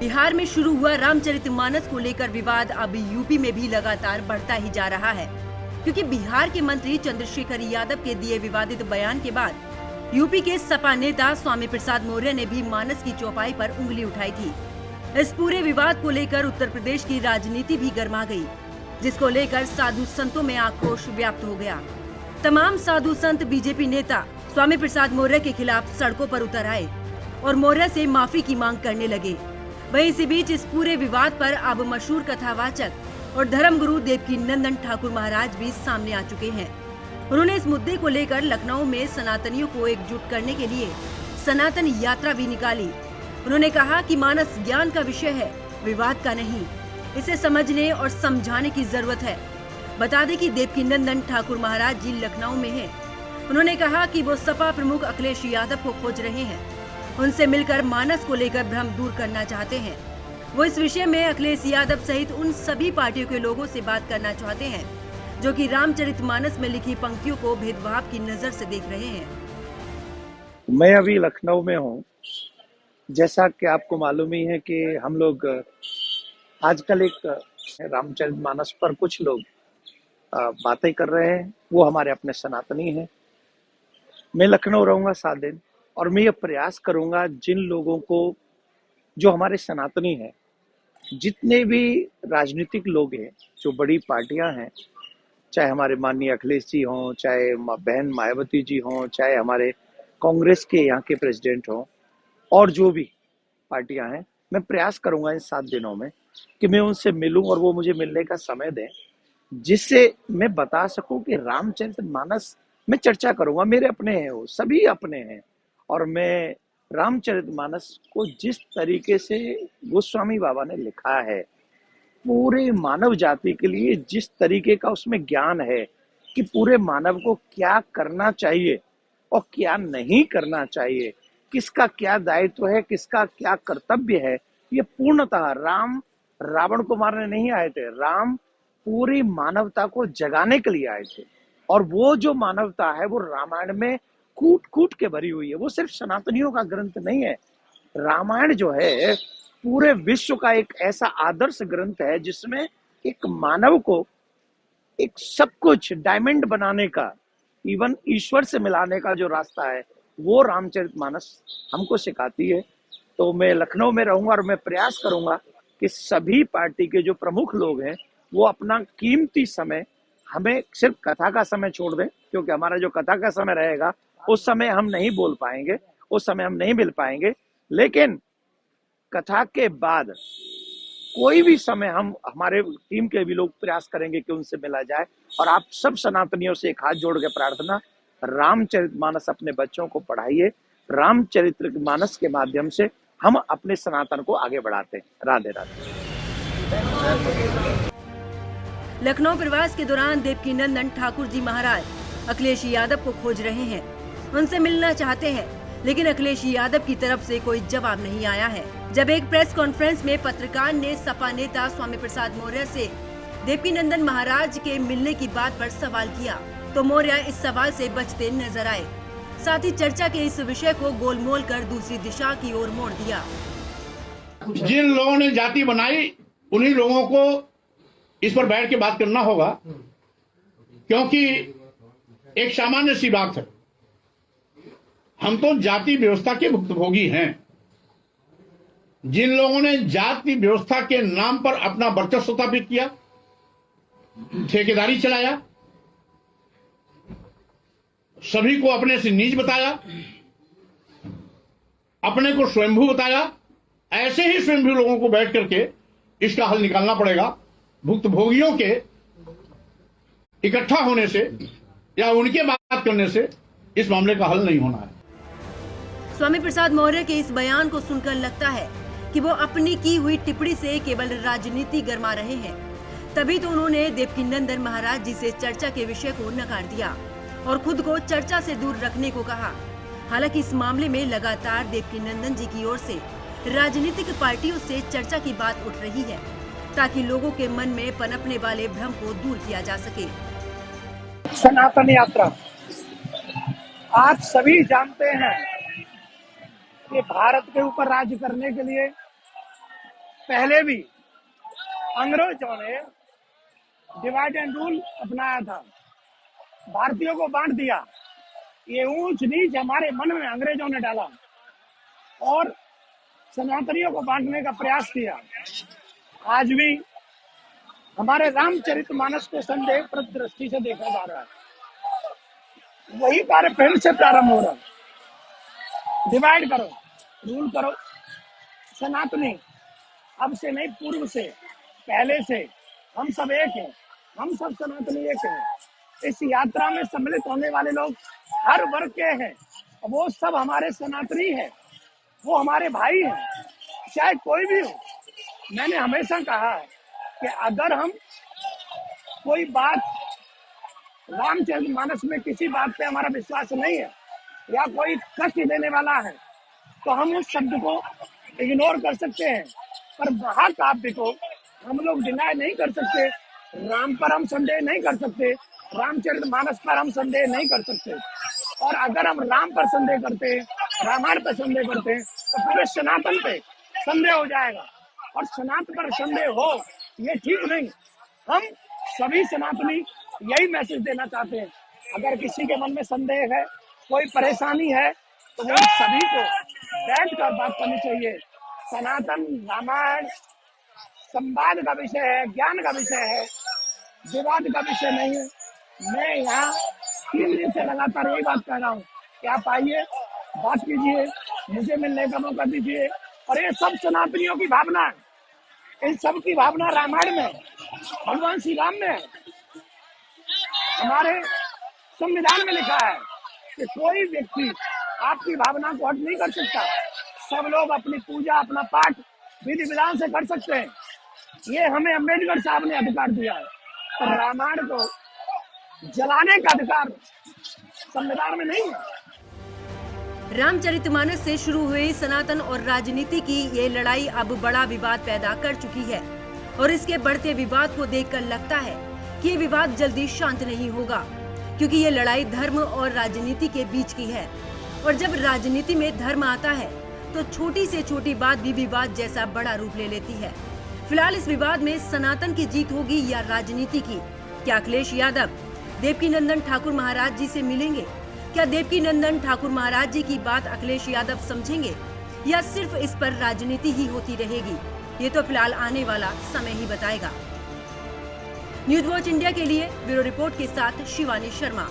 बिहार में शुरू हुआ रामचरितमानस को लेकर विवाद अब यूपी में भी लगातार बढ़ता ही जा रहा है, क्योंकि बिहार के मंत्री चंद्रशेखर यादव के दिए विवादित बयान के बाद यूपी के सपा नेता स्वामी प्रसाद मौर्य ने भी मानस की चौपाई पर उंगली उठाई थी। इस पूरे विवाद को लेकर उत्तर प्रदेश की राजनीति भी गर्मा गई, जिसको लेकर साधु संतों में आक्रोश व्याप्त हो गया। तमाम साधु संत बीजेपी नेता स्वामी प्रसाद मौर्य के खिलाफ सड़कों पर उतर आए और मौर्य से माफी की मांग करने लगे। वहीं इसी बीच इस पूरे विवाद पर अब मशहूर कथावाचक और धर्मगुरु देवकीनंदन ठाकुर महाराज भी सामने आ चुके हैं। उन्होंने इस मुद्दे को लेकर लखनऊ में सनातनियों को एकजुट करने के लिए सनातन यात्रा भी निकाली। उन्होंने कहा कि मानस ज्ञान का विषय है, विवाद का नहीं। इसे समझने और समझाने की जरूरत है। बता दें कि देवकीनंदन ठाकुर महाराज जी लखनऊ में हैं। उन्होंने कहा कि वो सपा प्रमुख अखिलेश यादव को खोज रहे हैं, उनसे मिलकर मानस को लेकर भ्रम दूर करना चाहते हैं। वो इस विषय में अखिलेश यादव सहित उन सभी पार्टियों के लोगों से बात करना चाहते हैं जो कि रामचरितमानस में लिखी पंक्तियों को भेदभाव की नजर से देख रहे हैं। मैं अभी लखनऊ में हूँ। जैसा कि आपको मालूम ही है कि हम लोग आजकल एक रामचरितमानस पर कुछ लोग बातें कर रहे हैं, वो हमारे अपने सनातनी हैं। मैं लखनऊ रहूंगा 7 दिन और मैं ये प्रयास करूंगा जिन लोगों को, जो हमारे सनातनी हैं, जितने भी राजनीतिक लोग हैं, जो बड़ी पार्टियां हैं, चाहे हमारे माननीय अखिलेश जी हों, चाहे बहन मायावती जी हों, चाहे हमारे कांग्रेस के यहाँ के प्रेसिडेंट हों, और जो भी पार्टियां हैं, मैं प्रयास करूंगा इन 7 दिनों में कि मैं उनसे मिलूं और वो मुझे मिलने का समय दें, जिससे मैं बता सकूं कि रामचरितमानस में चर्चा करूंगा। मेरे अपने हैं, वो सभी अपने हैं, और मैं रामचरितमानस को जिस तरीके से गोस्वामी बाबा ने लिखा है, पूरे मानव जाति के लिए जिस तरीके का उसमें ज्ञान है कि पूरे मानव को क्या करना चाहिए और क्या नहीं करना चाहिए, किसका क्या दायित्व है, किसका क्या कर्तव्य है, ये पूर्णतः राम रावण को मारने नहीं आए थे। राम पूरी मानवता को जगाने के लिए आए थे, और वो जो मानवता है वो रामायण में कूट कूट के भरी हुई है। वो सिर्फ सनातनियों का ग्रंथ नहीं है। रामायण जो है पूरे विश्व का एक ऐसा आदर्श ग्रंथ है जिसमें एक मानव को एक सब कुछ डायमंड बनाने का, इवन ईश्वर से मिलाने का जो रास्ता है, वो रामचरितमानस हमको सिखाती है। तो मैं लखनऊ में रहूंगा और मैं प्रयास करूंगा कि सभी पार्टी के जो प्रमुख लोग हैं वो अपना कीमती समय हमें सिर्फ कथा का समय छोड़ दें, क्योंकि हमारा जो कथा का समय रहेगा उस समय हम नहीं बोल पाएंगे, उस समय हम नहीं मिल पाएंगे। लेकिन कथा के बाद कोई भी समय हम, हमारे टीम के भी लोग प्रयास करेंगे कि उनसे मिला जाए। और आप सब सनातनियों से एक हाथ जोड़ के प्रार्थना, रामचरितमानस अपने बच्चों को पढ़ाइए। रामचरितमानस के माध्यम से हम अपने सनातन को आगे बढ़ाते हैं। राधे राधे। लखनऊ प्रवास के दौरान देवकीनंदन ठाकुर जी महाराज अखिलेश यादव को खोज रहे हैं, उनसे मिलना चाहते हैं, लेकिन अखिलेश यादव की तरफ से कोई जवाब नहीं आया है। जब एक प्रेस कॉन्फ्रेंस में पत्रकार ने सपा नेता स्वामी प्रसाद मौर्य से देवकीनंदन महाराज के मिलने की बात पर सवाल किया, तो मौर्य इस सवाल से बचते नजर आए। साथ ही चर्चा के इस विषय को गोलमोल कर दूसरी दिशा की ओर मोड़ दिया। जिन लोगों ने जाति बनाई उन्हीं लोगों को इस पर बैठ के बात करना होगा, क्योंकि एक सामान्य सी बात है, हम तो जाति व्यवस्था के भुक्तभोगी हैं। जिन लोगों ने जाति व्यवस्था के नाम पर अपना वर्चस्व स्थापित किया, ठेकेदारी चलाया, सभी को अपने से नीच बताया, अपने को स्वयंभू बताया, ऐसे ही स्वयंभू लोगों को बैठ करके इसका हल निकालना पड़ेगा। भुक्तभोगियों के इकट्ठा होने से या उनके बात करने से इस मामले का हल नहीं होना है। स्वामी प्रसाद मौर्य के इस बयान को सुनकर लगता है कि वो अपनी की हुई टिप्पणी से केवल राजनीति गरमा रहे हैं। तभी तो उन्होंने देवकीनंदन महाराज जी से चर्चा के विषय को नकार दिया और खुद को चर्चा से दूर रखने को कहा। हालांकि इस मामले में लगातार देवकीनंदन जी की ओर से राजनीतिक पार्टियों से चर्चा की बात उठ रही है, ताकि लोगों के मन में पनपने वाले भ्रम को दूर किया जा सके। सनातन यात्रा, आप सभी जानते हैं कि भारत के ऊपर राज्य करने के लिए पहले भी अंग्रेजों ने डिवाइड एंड रूल अपनाया था, भारतीयों को बांट दिया। ये ऊंच नीच हमारे मन में अंग्रेजों ने डाला और सनातनियों को बांटने का प्रयास किया। आज भी हमारे रामचरितमानस को संदेहप्रद दृष्टि से देखा जा रहा है। वही कार्य फिर से प्रारंभ हो रहा है। डिवाइड करो, रूल करो। सनातनी अब से नहीं, पूर्व से, पहले से हम सब एक हैं, हम सब सनातनी एक हैं। इस यात्रा में सम्मिलित होने वाले लोग हर वर्ग के हैं, वो सब हमारे सनातनी हैं, वो हमारे भाई हैं, चाहे कोई भी हो। मैंने हमेशा कहा है कि अगर हम कोई बात, रामचरितमानस में किसी बात पे हमारा विश्वास नहीं है या कोई कष्ट देने वाला है तो हम उस शब्द को इग्नोर कर सकते हैं, पर महाकाव्य को हम लोग डिनाई नहीं कर सकते। राम पर हम संदेह नहीं कर सकते, रामचरितमानस पर हम संदेह नहीं कर सकते। और अगर हम राम पर संदेह करते हैं, रामायण पर संदेह करते हैं, तो पूरे सनातन पे संदेह हो जाएगा। और सनातन पर संदेह हो ये ठीक नहीं। हम सभी सनातनी यही मैसेज देना चाहते हैं। अगर किसी के मन में संदेह है, कोई परेशानी है, तो वो सभी को बैठ कर बात करनी चाहिए। सनातन रामायण संवाद का विषय है, ज्ञान का विषय है, विवाद का विषय नहीं है। मैं यहाँ 3 दिन से लगातार यही बात कर रहा हूँ कि आप आइए, बात कीजिए, मुझे मिलने का मौका दीजिए। और ये सब सनातनियों की भावना है, इन सब की भावना रामायण में, भगवान श्री राम में है। हमारे संविधान में लिखा है कि कोई व्यक्ति आपकी भावना को हट नहीं कर सकता। सब लोग अपनी पूजा, अपना पाठ विधि विधान से कर सकते हैं। ये हमें अम्बेडकर साहब ने अधिकार दिया है। तो रामायण को जलाने का अधिकार संविधान में नहीं है। रामचरितमानस से शुरू हुई सनातन और राजनीति की ये लड़ाई अब बड़ा विवाद पैदा कर चुकी है और इसके बढ़ते विवाद को देखकर लगता है कि ये विवाद जल्दी शांत नहीं होगा, क्योंकि ये लड़ाई धर्म और राजनीति के बीच की है। और जब राजनीति में धर्म आता है तो छोटी से छोटी बात भी विवाद जैसा बड़ा रूप ले लेती है। फिलहाल इस विवाद में सनातन की जीत होगी या राजनीति की? क्या अखिलेश यादव देवकीनंदन ठाकुर महाराज जी से मिलेंगे? क्या देवकीनंदन ठाकुर महाराज जी की बात अखिलेश यादव समझेंगे या सिर्फ इस पर राजनीति ही होती रहेगी? ये तो फिलहाल आने वाला समय ही बताएगा। न्यूज वॉच इंडिया के लिए ब्यूरो रिपोर्ट के साथ शिवानी शर्मा।